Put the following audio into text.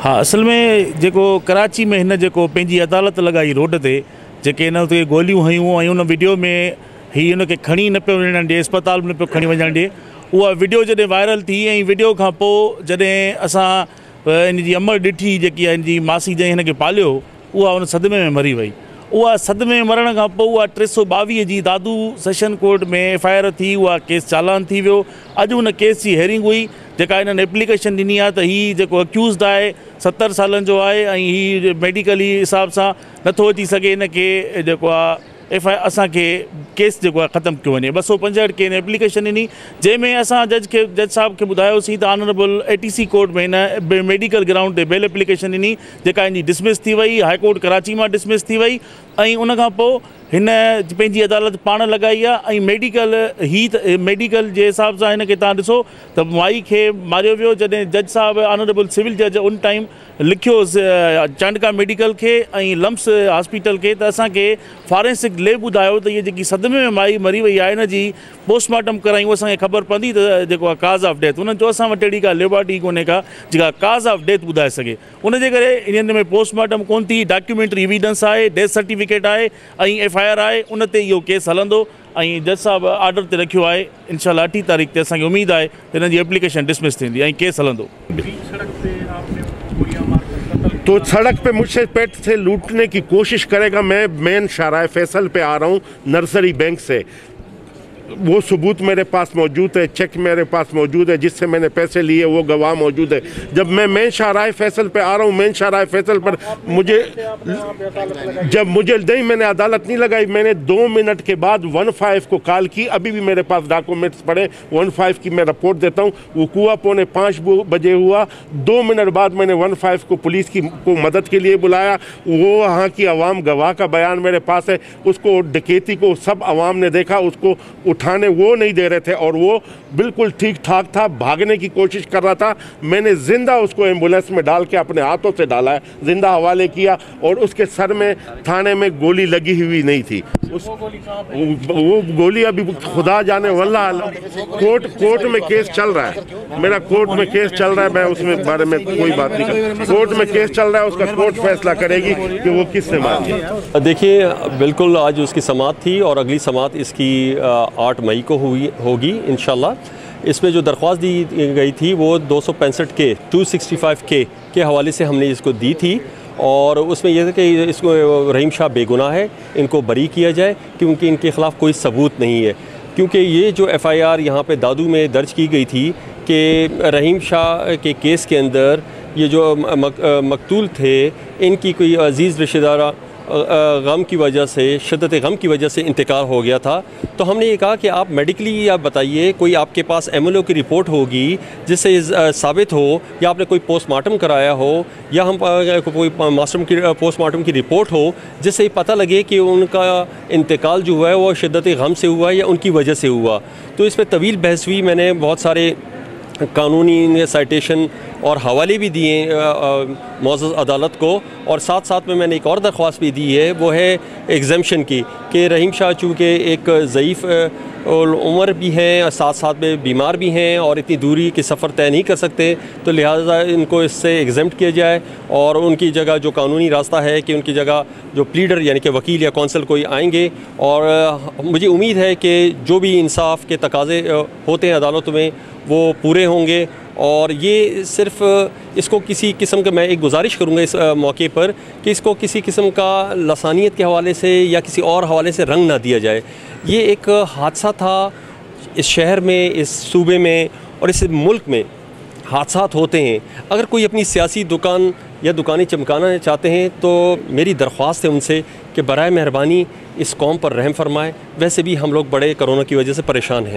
हाँ, असल में जेको कराची में हिन जेको पंहिंजी अदालत लॻाई रोड ते जेके हिन ते गोलियूं हयूं ऐं उन वीडियो में हीअ हुनखे खणी न पियो वञणु ॾिए, अस्पताल में न पियो खणी वञणु ॾिए, उहा वीडियो जॾहिं वायरल थी ऐं वीडियो खां पोइ जॾहिं असां इन जी अमर ॾिठी जेकी आहे इन जी मासी जंहिं हिनखे पालियो, उहा उन सदमे में मरी वई। उहा सदमे में मरण खां पोइ उहा 322 जी दादू सेशन कोर्ट में FIR थी, उहा केस चालान थी वियो। अॼु उन केस जी हेयरिंग हुई जेका इन्हनि एप्लीकेशन ॾिनी आहे त हीअ जेको अक्यूज़ड आहे 70 सालनि जो आहे ऐं हीअ मेडिकली हिसाब सां नथो अची सघे, इनखे जेको आहे FIR असांखे केस जेको आहे ख़तमु कयो वञे। 265 के हिन एप्लीकेशन ॾिनी, जंहिंमें असां जज साहब खे ॿुधायोसीं त ऑनरेबल ATC कोर्ट में हिन मेडिकल ग्राउंड ते बेल एप्लीकेशन ॾिनी जेका हिन जी डिसमिस थी वई, हाई कोर्ट कराची मां डिसमिस थी वई ऐं उन खां पोइ हिन पंहिंजी अदालत पाण लॻाई आहे। ऐं मेडिकल जे हिसाब सां हिनखे तव्हां ॾिसो त माई खे मारियो वियो जॾहिं जज साहब ऑनरेबल सिविल जज उन टाइम लिखियोसि चांडका मेडिकल खे ऐं लम्स हॉस्पिटल खे त असांखे फॉरेंसिक लैब ॿुधायो त इहा जेकी सदमे में माई मरी वई आहे हिन जी पोस्टमार्टम करायूं, असांखे ख़बर पवंदी त जेको आहे काज़ ऑफ डेथ। उन्हनि चयो असां वटि अहिड़ी का लेबॉरेटरी कोन्हे का जेका काज़ ऑफ डेथ ॿुधाए सघे, उनजे करे इन्हनि में पोस्टमार्टम कोन थी, डॉक्यूमेंट्री एविडेंस आहे, डेथ सर्टिफिकेट आहे ऐं FIR आहे, उन ते इहो केस हलंदो ऐं जज साहब ऑर्डर ते रखियो आहे। इंशाल्लाह 8 तारीख़ ते असांखे उमेद आहे त हिन जी एप्लीकेशन डिसमिस थींदी ऐं केस हलंदो। तो सड़क पे मुझसे पेट से लूटने की कोशिश करेगा। मैं मेन शाहराह फैसल पे आ रहा हूँ नर्सरी बैंक से, वो सबूत मेरे पास मौजूद है, चेक मेरे पास मौजूद है जिससे मैंने पैसे लिए, वो गवाह मौजूद है। जब मैं मेन शाहराह फैसल पे आ रहा हूँ, मेन शाहराह फैसल पर मैंने अदालत नहीं लगाई, मैंने 2 मिनट के बाद 15 को कॉल की। अभी भी मेरे पास डॉक्यूमेंट्स पड़े, 15 की मैं रिपोर्ट देता हूँ। वो कुआ 4:45 बजे हुआ। 2 मिनट बाद मैंने 15 को पुलिस को मदद के लिए बुलाया। वो वहाँ की आवाम गवाह का बयान मेरे पास है। उसको डकैती को सब आवाम ने देखा, उसको उठाने वो नहीं दे रहे थे और वो बिल्कुल ठीक ठाक था, भागने की कोशिश कर रहा था। मैंने जिंदा उसको एम्बुलेंस में डाल के अपने हाथों से डाला है, जिंदा हवाले किया और उसके सर में थाने में गोली लगी हुई नहीं थी। वो गोली अभी खुदा जाने, वल्लाह कोर्ट में केस चल रहा है, मेरा कोर्ट में केस चल रहा है, मैं उसमें बारे में कोई बात नहीं कर। कोर्ट में केस चल रहा है, उसका कोर्ट फैसला करेगी कि वो किसने मारी। देखिए, बिल्कुल आज उसकी समाअत थी और अगली समाअत इसकी 8 मई को होगी इंशाल्लाह। इसमें जो दरख्वास्त दी गई थी वो 265 के हवाले से हमने इसको दी थी और उसमें यह था कि इसको रहीम शाह बेगुनाह है, इनको बरी किया जाए क्योंकि इनके ख़िलाफ़ कोई सबूत नहीं है। क्योंकि ये जो FIR यहाँ पे दादू में दर्ज की गई थी कि रहीम शाह के केस के अंदर ये जो मकतूल थे, इनकी कोई अजीज़ रिश्तेदार गम की वजह से, शिद्दत गम की वजह से इंतकाल हो गया था। तो हमने ये कहा कि आप मेडिकली आप बताइए, कोई आपके पास MLO की रिपोर्ट होगी जिससे साबित हो, या आपने कोई पोस्टमार्टम कराया हो, या हम कोई पोस्टमार्टम की रिपोर्ट हो जिससे पता लगे कि उनका इंतकाल जो हुआ है वो शिद्दत गम से हुआ है या उनकी वजह से हुआ। तो इस पर तवील बहस हुई, मैंने बहुत सारे कानूनी साइटेशन और हवाले भी दिए मौजूद अदालत को, और साथ साथ में मैंने एक और दरख्वास्त भी दी है, वो है एग्जम्पशन की कि रहीम शाह चूँकि एक ज़ईफ़ उम्र भी हैं, साथ साथ में बीमार भी हैं और इतनी दूरी के सफ़र तय नहीं कर सकते, तो लिहाजा इनको इससे एग्जम्प्ट किया जाए और उनकी जगह जो कानूनी रास्ता है कि उनकी जगह जो प्लीडर यानी कि वकील या कौंसल कोई आएंगे। और मुझे उम्मीद है कि जो भी इंसाफ के तकाज़े होते हैं अदालतों में वो पूरे होंगे। और ये सिर्फ़ इसको किसी किस्म का, मैं एक गुजारिश करूँगा इस मौके पर कि इसको किसी किस्म का लसानियत के हवाले से या किसी और हवाले से रंग ना दिया जाए। ये एक हादसा था इस शहर में, इस सूबे में और इस मुल्क में हादसात होते हैं। अगर कोई अपनी सियासी दुकान या दुकानें चमकाना चाहते हैं तो मेरी दरख्वास्त है उनसे कि बराए मेहरबानी इस कौम पर रहम फरमाएँ। वैसे भी हम लोग बड़े कोरोना की वजह से परेशान हैं।